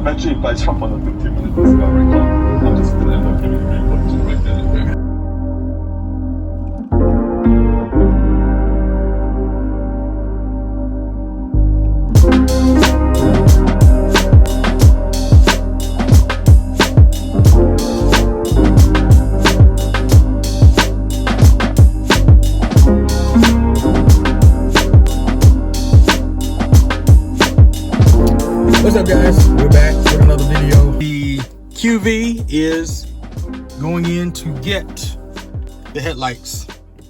battery by jump on the 15 minute discovery clock. I'm just gonna end up giving you reflection right then and there. What's up, guys? We're back with another video. The QV is going in to get the headlights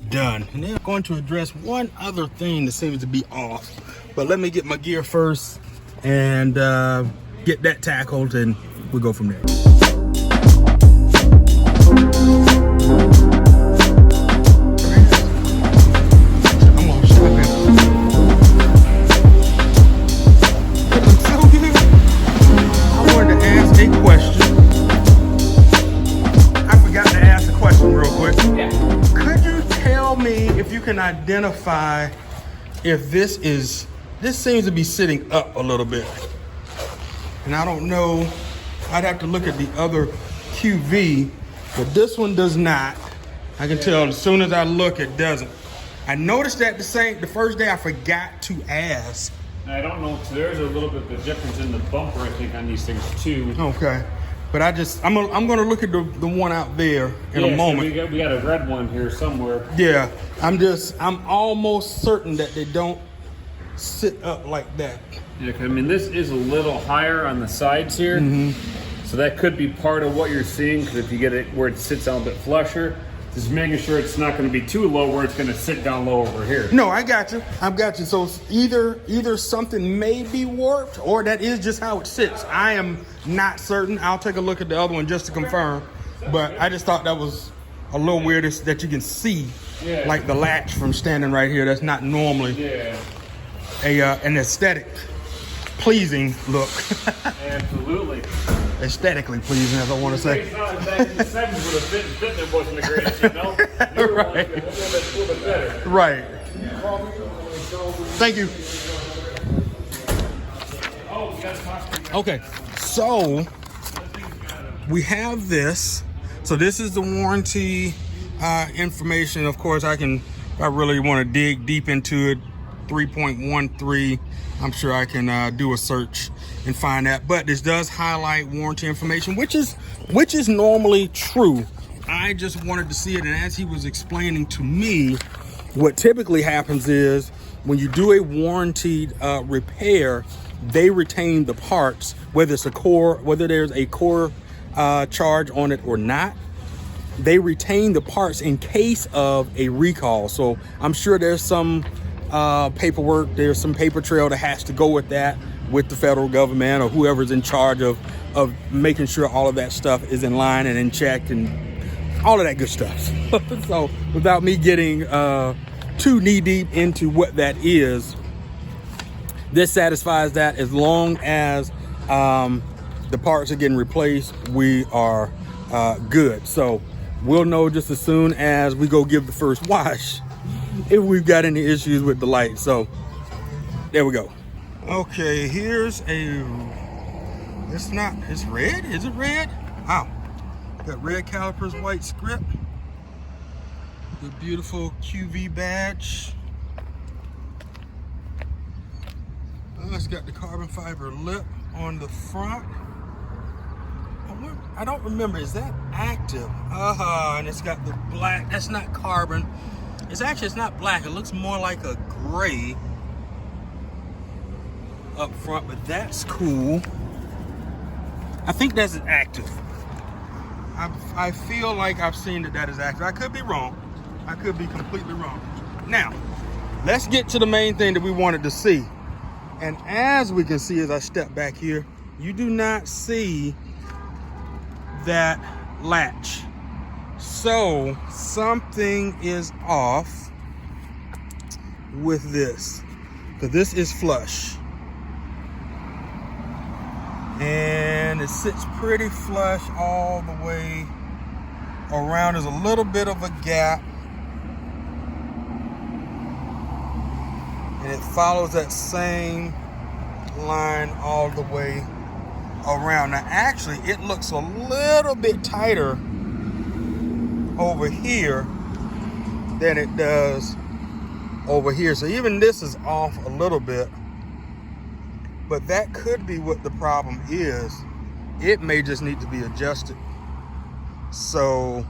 done, and they're going to address one other thing that seems to be off. But let me get my gear first and get that tackled, and we'll go from there. Can identify if this seems to be sitting up a little bit, and I don't know, I'd have to look at the other QV, but this one does not. I can tell as soon as I look, it doesn't. I noticed that the first day I forgot to ask. I don't know, there's a little bit of a difference in the bumper, I think, on these things too. Okay. But I'm gonna look at the one out there in a moment. So we got a red one here somewhere. Yeah, I'm almost certain that they don't sit up like that. Yeah, I mean, this is a little higher on the sides here. So that could be part of what you're seeing, because if you get it where it sits down a bit flusher, just making sure it's not going to be too low where it's going to sit down low over here. No, I got you. So it's either something may be warped, or that is just how it sits. I am not certain. I'll take a look at the other one just to confirm. But I just thought that was a little weird that you can see, like the latch from standing right here. That's not normally an aesthetic pleasing look. Absolutely. Aesthetically pleasing, as I want to say. Back in the 70s where the fitment wasn't the greatest, you know? Right. A little bit better. Right. Thank you. Okay, so we have this. So this is the warranty information. Of course, if I really want to dig deep into it, 3.13. I'm sure I can do a search and find that. But this does highlight warranty information, which is normally true. I just wanted to see it, and as he was explaining to me, what typically happens is when you do a warranted repair, they retain the parts, whether there's a core charge on it or not. They retain the parts in case of a recall. So I'm sure there's some paperwork, there's some paper trail that has to go with that, with the federal government or whoever's in charge of making sure all of that stuff is in line and in check and all of that good stuff. So without me getting too knee deep into what that is, this satisfies that. As long as the parts are getting replaced, we are good. So we'll know just as soon as we go give the first wash if we've got any issues with the light. So there we go. Okay, here's it's red. Is it red? Wow. Got red calipers, white script, the beautiful QV badge. It's got the carbon fiber lip on the front. I don't remember, is that active? And it's got the black. That's not carbon. It's not black. It looks more like a gray up front, but that's cool. I think that's active. I feel like I've seen that is active. I could be wrong. I could be completely wrong. Now, let's get to the main thing that we wanted to see. And as we can see, as I step back here, you do not see that latch. So something is off with this, because this is flush. And it sits pretty flush all the way around. There's a little bit of a gap, and it follows that same line all the way around. Now actually it looks a little bit tighter over here than it does over here. So even this is off a little bit, but that could be what the problem is. It may just need to be adjusted. So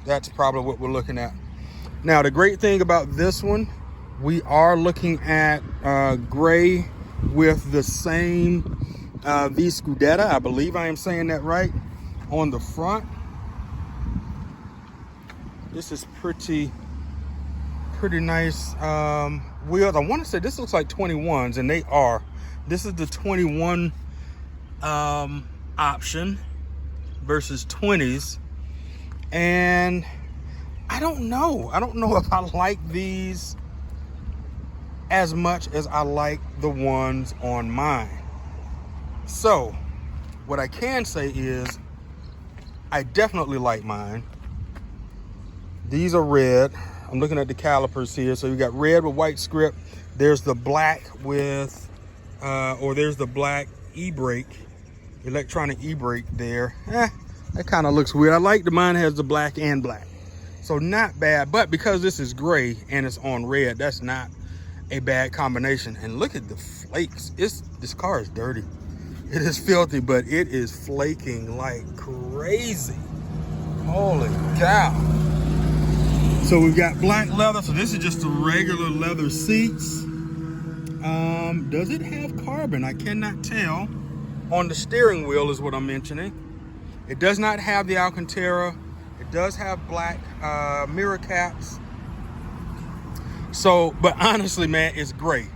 that's probably what we're looking at. Now the great thing about this one, we are looking at gray with the same V Scudetta. I believe I am saying that right. On the front, this is pretty nice wheels. I want to say this looks like 21s, and they are. This is the 21 option versus 20s, and I don't know if I like these as much as I like the ones on mine. So what I can say is I definitely like mine. These are red. I'm looking at the calipers here. So you got red with white script. There's the black with there's the black e-brake, electronic e-brake there. That kind of looks weird. I like the mine has the black and black, so not bad. But because this is gray and it's on red, that's not a bad combination. And look at the flakes. This car is dirty. It is filthy, but it is flaking like crazy. Holy cow. So we've got black leather. So this is just the regular leather seats. Does it have carbon? I cannot tell. On the steering wheel is what I'm mentioning. It does not have the Alcantara. It does have black mirror caps. So, but honestly, man, it's gray.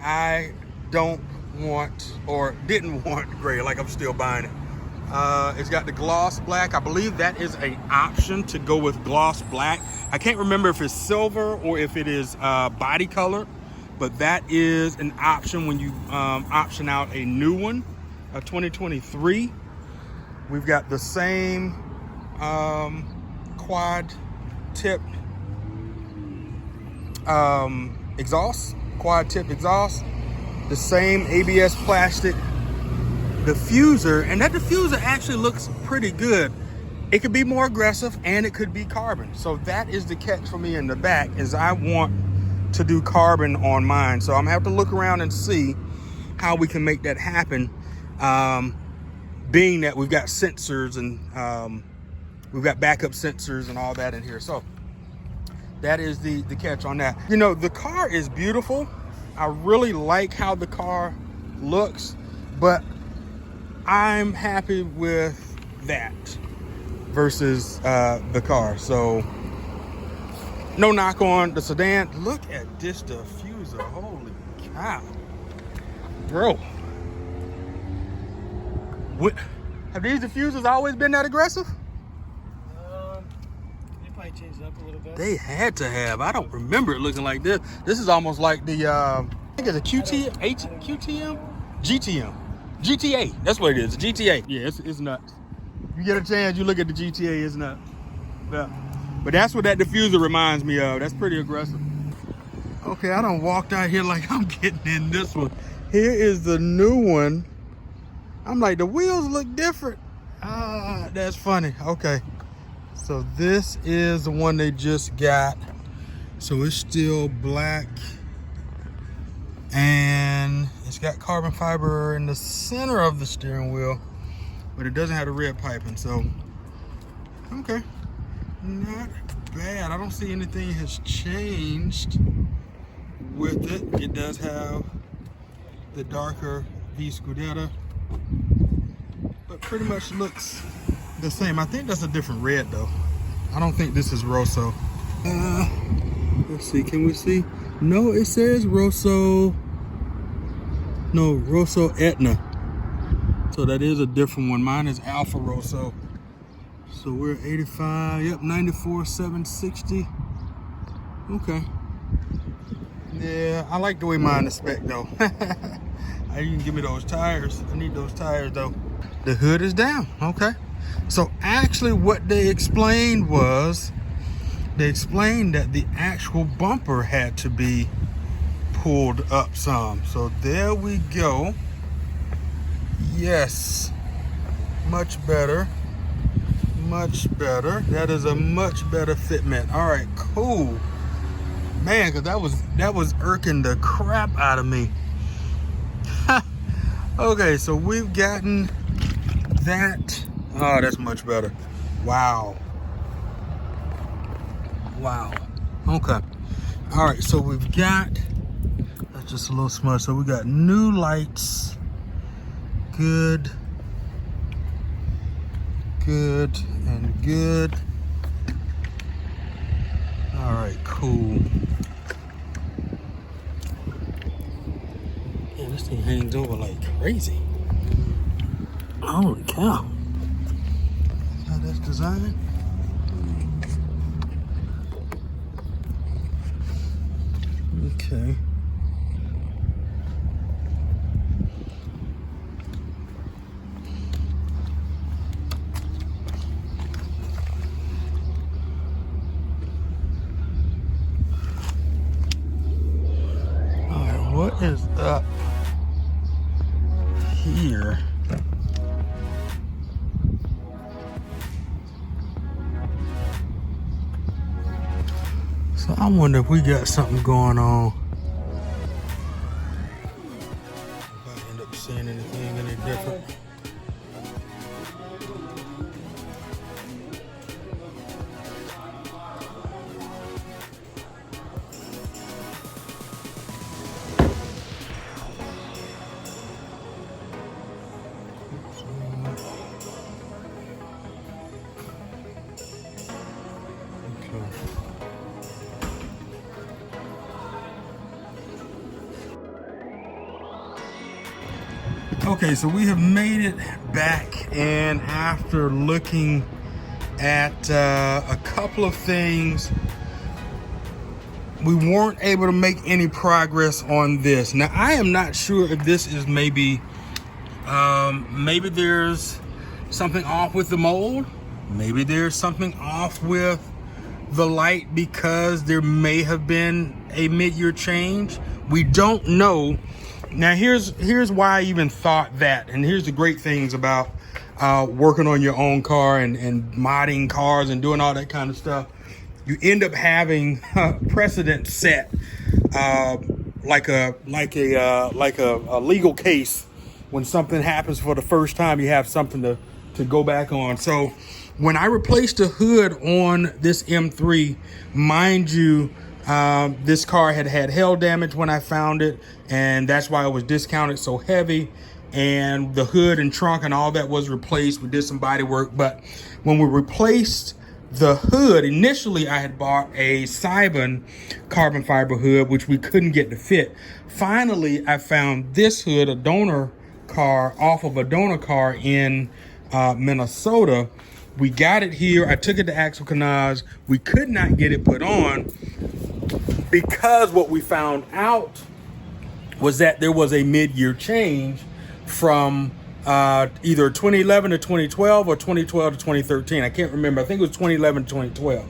I don't want, or didn't want gray, like I'm still buying it. It's got the gloss black. I believe that is an option to go with gloss black. I can't remember if it's silver or if it is body color, but that is an option when you option out a new one, a 2023. We've got the same quad tip exhaust, quad tip exhaust, the same ABS plastic diffuser, and that diffuser actually looks pretty good. It could be more aggressive and it could be carbon. So that is the catch for me in the back, is I want to do carbon on mine. So I'm gonna have to look around and see how we can make that happen, being that we've got sensors and we've got backup sensors and all that in here. So that is the catch on that. You know, the car is beautiful. I really like how the car looks, but I'm happy with that versus the car. So no knock on the sedan. Look at this diffuser. Holy cow, bro. What, have these diffusers always been that aggressive? They probably changed it up a little bit. They had to have. I don't remember it looking like this. This is almost like the I think it's a GTA. That's what it is. A GTA. Yeah, it's nuts. You get a chance, you look at the GTA. It's nuts. Yeah. But that's what that diffuser reminds me of. That's pretty aggressive. Okay, I done walked out here like I'm getting in this one. Here is the new one. I'm like, the wheels look different. Ah, that's funny. Okay. So this is the one they just got. So it's still black. And it's got carbon fiber in the center of the steering wheel, but it doesn't have the red piping. So, okay. Not bad. I don't see anything has changed with it. It does have the darker V Scudetta, but pretty much looks the same. I think that's a different red though. I don't think this is Rosso. Let's see, can we see? No, it says Rosso. No, Rosso Etna. So that is a different one. Mine is Alfa Rosso. So we're 85, yep, 94, 760. Okay. Yeah, I like the way mine is spec though. You can give me those tires. I need those tires though. The hood is down, okay. So actually what they explained was, they explained that the actual bumper had to be pulled up some. So there we go. Yes, much better. Much better. That is a much better fitment. All right, cool. Man, because that was irking the crap out of me. Okay, so we've gotten that. Oh, that's much better. Wow. Wow. Okay. All right, so we've got, that's just a little smudge. So we got new lights. Good. Good and good. All right, cool. Yeah, this thing hangs over like crazy. Holy cow. That's how that's designed. Okay. What is up here? So I wonder if we got something going on. If I end up seeing anything any different. Okay, so we have made it back, and after looking at a couple of things, we weren't able to make any progress on this. Now, I am not sure if this is maybe there's something off with the mold. Maybe there's something off with the light because there may have been a mid-year change. We don't know. Now, here's why I even thought that, and here's the great things about working on your own car and modding cars and doing all that kind of stuff. You end up having precedent set, like a legal case. When something happens for the first time, you have something to go back on. So when I replaced the hood on this M3, mind you, this car had hail damage when I found it, and that's why it was discounted so heavy. And the hood and trunk and all that was replaced. We did some body work, but when we replaced the hood, initially I had bought a Cybin carbon fiber hood, which we couldn't get to fit. Finally, I found this hood, a donor car, off of a donor car in Minnesota. We got it here. I took it to Axle Canage. We could not get it put on because what we found out was that there was a mid-year change from either 2011 to 2012 or 2012 to 2013. I can't remember. I think it was 2011 to 2012.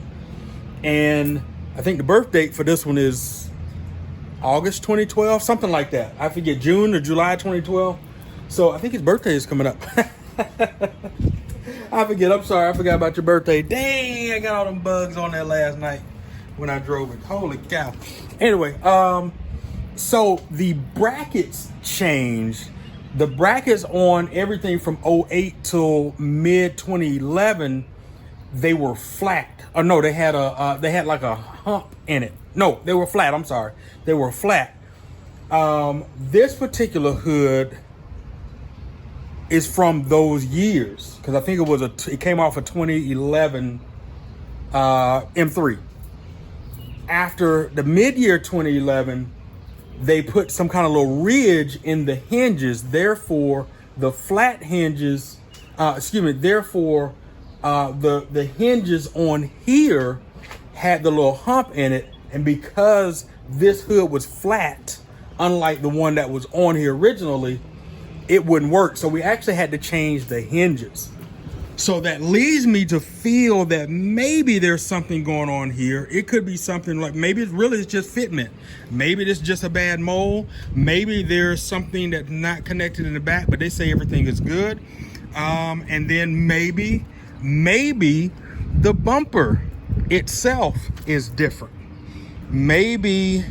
And I think the birth date for this one is August 2012, something like that. I forget, June or July 2012. So I think his birthday is coming up. I forget. I'm sorry. I forgot about your birthday. Dang, I got all them bugs on there last night when I drove it. Holy cow. Anyway, so the brackets changed. The brackets on everything from 08 till mid 2011, they were flat. Oh no, they had like a hump in it. No, they were flat. I'm sorry, they were flat. This particular hood is from those years because I think it came off a 2011 M3. After the mid-year 2011, they put some kind of little ridge in the hinges. Therefore, the flat hinges, the hinges on here had the little hump in it. And because this hood was flat, unlike the one that was on here originally, it wouldn't work. So we actually had to change the hinges. So that leads me to feel that maybe there's something going on here. It could be something like, maybe it's really just fitment. Maybe it's just a bad mold. Maybe there's something that's not connected in the back, but they say everything is good. And then maybe the bumper itself is different. Maybe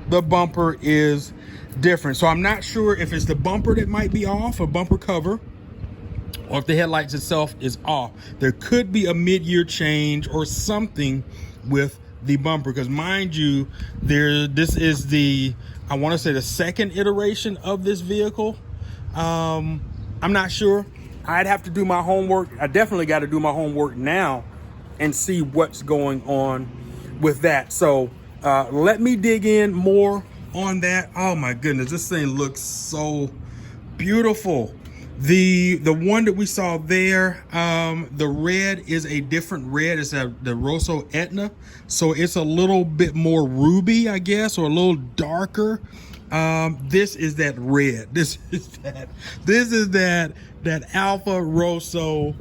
the bumper is different. So I'm not sure if it's the bumper that might be off, a bumper cover, or if the headlights itself is off. There could be a mid-year change or something with the bumper, because mind you, this is the, I want to say, the second iteration of this vehicle. I'm not sure. I'd have to do my homework. I definitely got to do my homework now and see what's going on with that. So let me dig in more on that. Oh my goodness, this thing looks so beautiful. The one that we saw there, the red is a different red. It's the Rosso Etna, so it's a little bit more ruby, I guess, or a little darker. This is that red. This is that Alfa Rosso,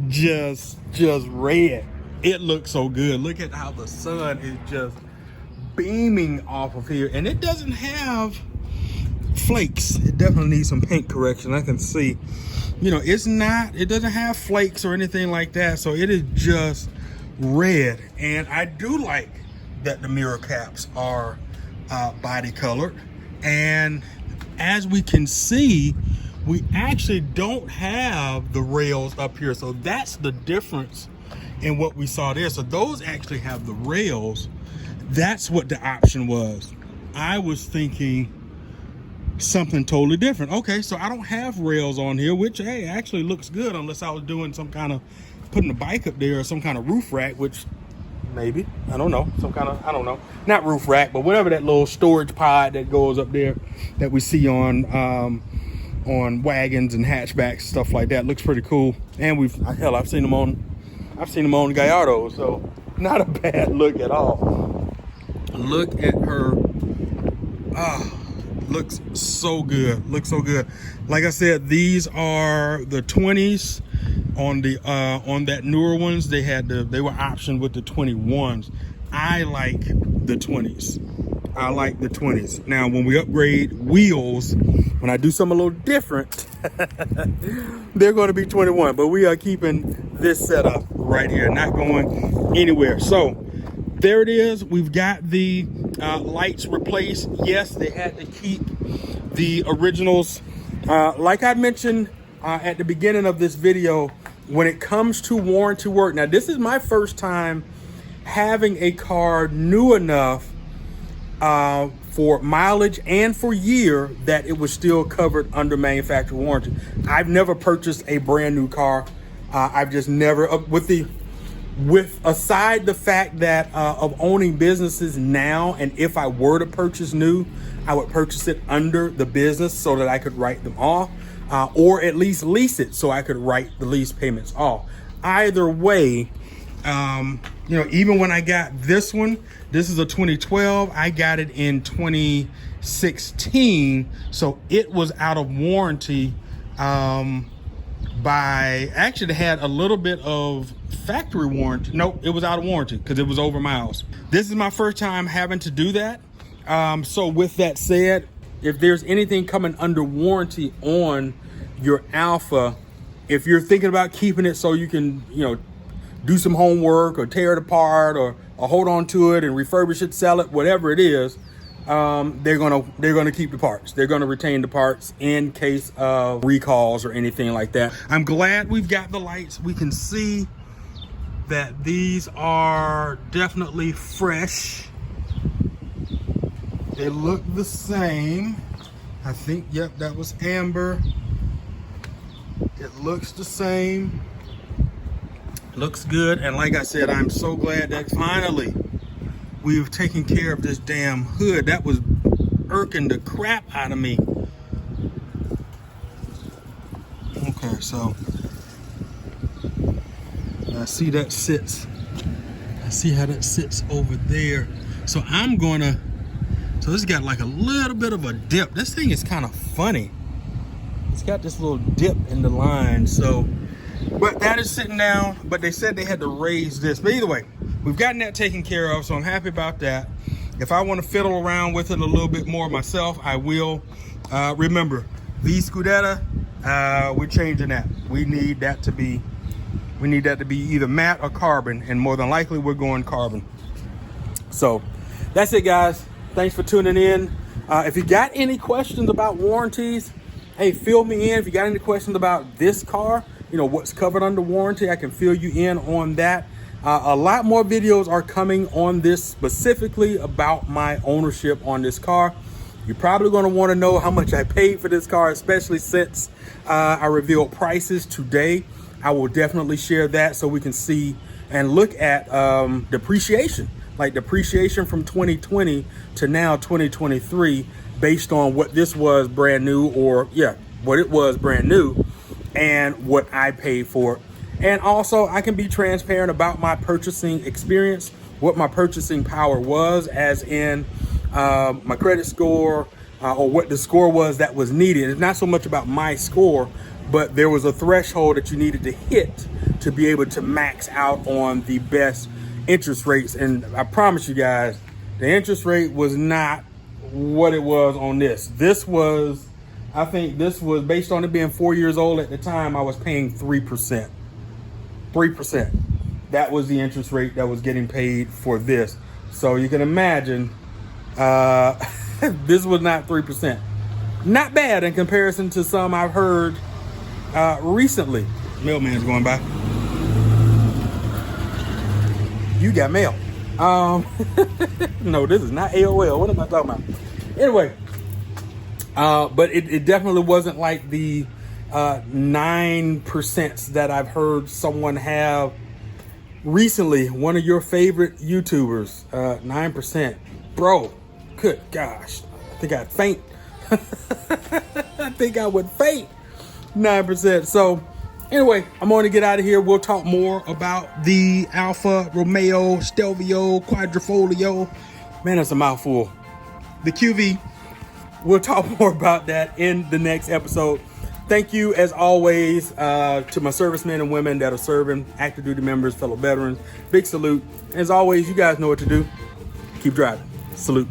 just red. It looks so good. Look at how the sun is just beaming off of here, and it doesn't have flakes. It definitely needs some paint correction. I can see, you know, it doesn't have flakes or anything like that, so it is just red. And I do like that the mirror caps are body colored, and as we can see, we actually don't have the rails up here, so that's the difference in what we saw there. So those actually have the rails. That's what the option was. I was thinking something totally different. Okay, so I don't have rails on here, which, hey, actually looks good, unless I was doing some kind of, putting a bike up there or some kind of roof rack, which maybe, I don't know, some kind of, I don't know, not roof rack, but whatever that little storage pod that goes up there that we see on wagons and hatchbacks, stuff like that. Looks pretty cool. And I've seen them on Gallardo, so not a bad look at all. Look at her. Looks so good. Looks so good. Like I said, these are the 20s. On that newer ones, they were optioned with the 21s. I like the 20s. I like the 20s. Now, when we upgrade wheels, when I do something a little different, they're going to be 21. But we are keeping this setup right here, not going anywhere. So there it is. We've got the lights replaced. Yes, they had to keep the originals. Like I mentioned at the beginning of this video, when it comes to warranty work, now this is my first time having a car new enough for mileage and for year that it was still covered under manufacturer warranty. I've never purchased a brand new car. I've just never, aside the fact that of owning businesses now, and if I were to purchase new, I would purchase it under the business so that I could write them off, or at least lease it so I could write the lease payments off. Either way, you know, even when I got this one, this is a 2012, I got it in 2016, so it was out of warranty. Actually, it had a little bit of factory warranty. Nope, it was out of warranty because it was over miles. This is my first time having to do that. So with that said, if there's anything coming under warranty on your Alfa, if you're thinking about keeping it so you can, you know, do some homework or tear it apart or hold on to it and refurbish it, sell it, whatever it is, they're gonna keep the parts. They're gonna retain the parts in case of recalls or anything like that. I'm glad we've got the lights. We can see that these are definitely fresh. They look the same. I think, yep, that was amber. It looks the same. Looks good. And like I said, I'm so glad that finally we've taken care of this damn hood. That was irking the crap out of me. Okay, so I see that sits. I see how that sits over there. So I'm gonna, so this got like a little bit of a dip. This thing is kind of funny. It's got this little dip in the line. So But that is sitting down, but they said they had to raise this. But either way, we've gotten that taken care of, so I'm happy about that. If I want to fiddle around with it a little bit more myself, I will. Remember, the Scudetta, we're changing that. We need that to be either matte or carbon, and more than likely we're going carbon. So that's it, guys. Thanks for tuning in. If you got any questions about warranties, hey, fill me in. If you got any questions about this car, you know, what's covered under warranty, I can fill you in on that. A lot more videos are coming on this, specifically about my ownership on this car. You're probably going to want to know how much I paid for this car, especially since I revealed prices today. I will definitely share that so we can see and look at depreciation, like depreciation from 2020 to now 2023, based on what this was brand new, or what it was brand new and what I paid for it. And also I can be transparent about my purchasing experience, what my purchasing power was, as in my credit score, or what the score was that was needed. It's not so much about my score, but there was a threshold that you needed to hit to be able to max out on the best interest rates. And I promise you guys, the interest rate was not what it was on this. I think this was, based on it being 4 years old at the time, I was paying 3%. 3%. That was the interest rate that was getting paid for this. So you can imagine, this was not 3%. Not bad in comparison to some I've heard recently. Mailman's going by. You got mail. No, this is not AOL. What am I talking about? Anyway, but it definitely wasn't like the 9% that I've heard someone have recently. One of your favorite YouTubers, 9%. Bro, good gosh. I think I'd faint. I think I would faint. 9%. So anyway, I'm going to get out of here. We'll talk more about the Alfa Romeo Stelvio Quadrifoglio. Man, that's a mouthful. The QV. We'll talk more about that in the next episode. Thank you, as always, to my servicemen and women that are serving, active duty members, fellow veterans. Big salute. As always, you guys know what to do. Keep driving. Salute.